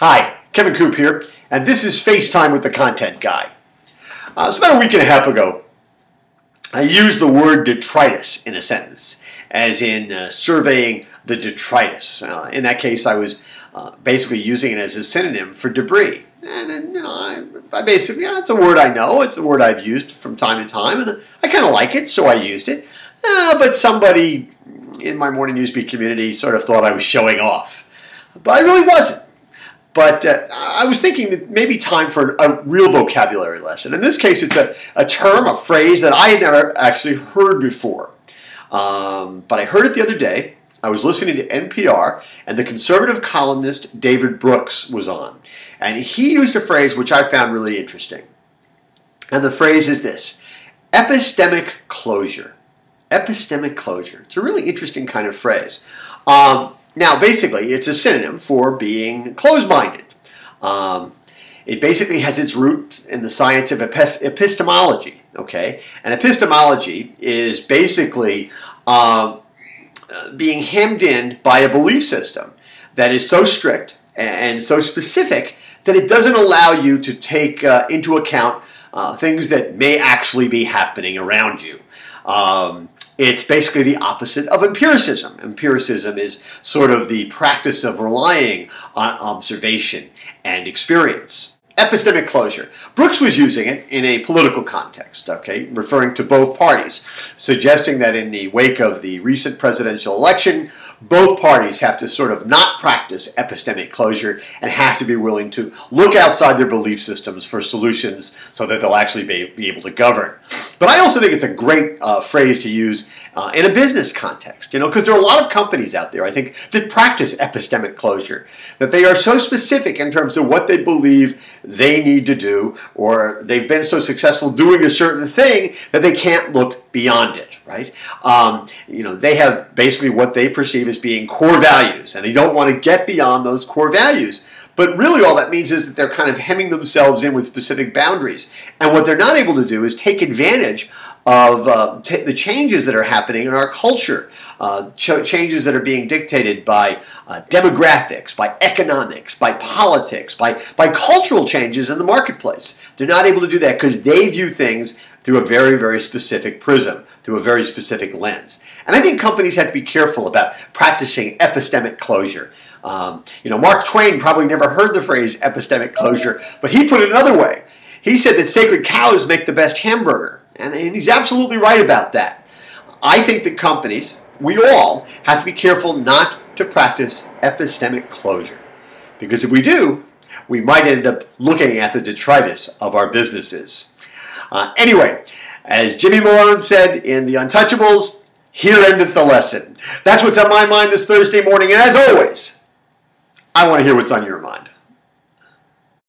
Hi, Kevin Coop here, and this is FaceTime with the Content Guy. It's about a week and a half ago, I used the word detritus in a sentence, as in surveying the detritus. In that case, I was basically using it as a synonym for debris. And I basically, it's a word I know, it's a word I've used from time to time, and I kind of like it, so I used it. But somebody in my morning newsbeat community sort of thought I was showing off. But I really wasn't. But I was thinking that maybe time for a real vocabulary lesson. In this case, it's a term, a phrase that I had never actually heard before. But I heard it the other day. I was listening to NPR, and the conservative columnist David Brooks was on. And he used a phrase which I found really interesting. And the phrase is this: epistemic closure. Epistemic closure. It's a really interesting kind of phrase. Now, basically, it's a synonym for being closed-minded. It basically has its roots in the science of epistemology, okay? And epistemology is basically being hemmed in by a belief system that is so strict and so specific that it doesn't allow you to take into account things that may actually be happening around you. It's basically the opposite of empiricism. Empiricism is sort of the practice of relying on observation and experience. Epistemic closure. Brooks was using it in a political context, okay, referring to both parties, suggesting that in the wake of the recent presidential election, both parties have to sort of not practice epistemic closure and have to be willing to look outside their belief systems for solutions so that they'll actually be able to govern. But I also think it's a great phrase to use in a business context, because there are a lot of companies out there, I think, that practice epistemic closure, that they are so specific in terms of what they believe they need to do, or they've been so successful doing a certain thing that they can't look beyond it, right? They have basically what they perceive as being core values, and they don't want to get beyond those core values. But really all that means is that they're kind of hemming themselves in with specific boundaries. And what they're not able to do is take advantage of the changes that are happening in our culture, changes that are being dictated by demographics, by economics, by politics, by cultural changes in the marketplace. They're not able to do that because they view things through a very, very specific prism, through a very specific lens. And I think companies have to be careful about practicing epistemic closure. Mark Twain probably never heard the phrase epistemic closure, but he put it another way. He said that sacred cows make the best hamburger. And he's absolutely right about that. I think that companies, we all, have to be careful not to practice epistemic closure. Because if we do, we might end up looking at the detritus of our businesses. Anyway, as Jimmy Malone said in The Untouchables, here endeth the lesson. That's what's on my mind this Thursday morning. And as always, I want to hear what's on your mind.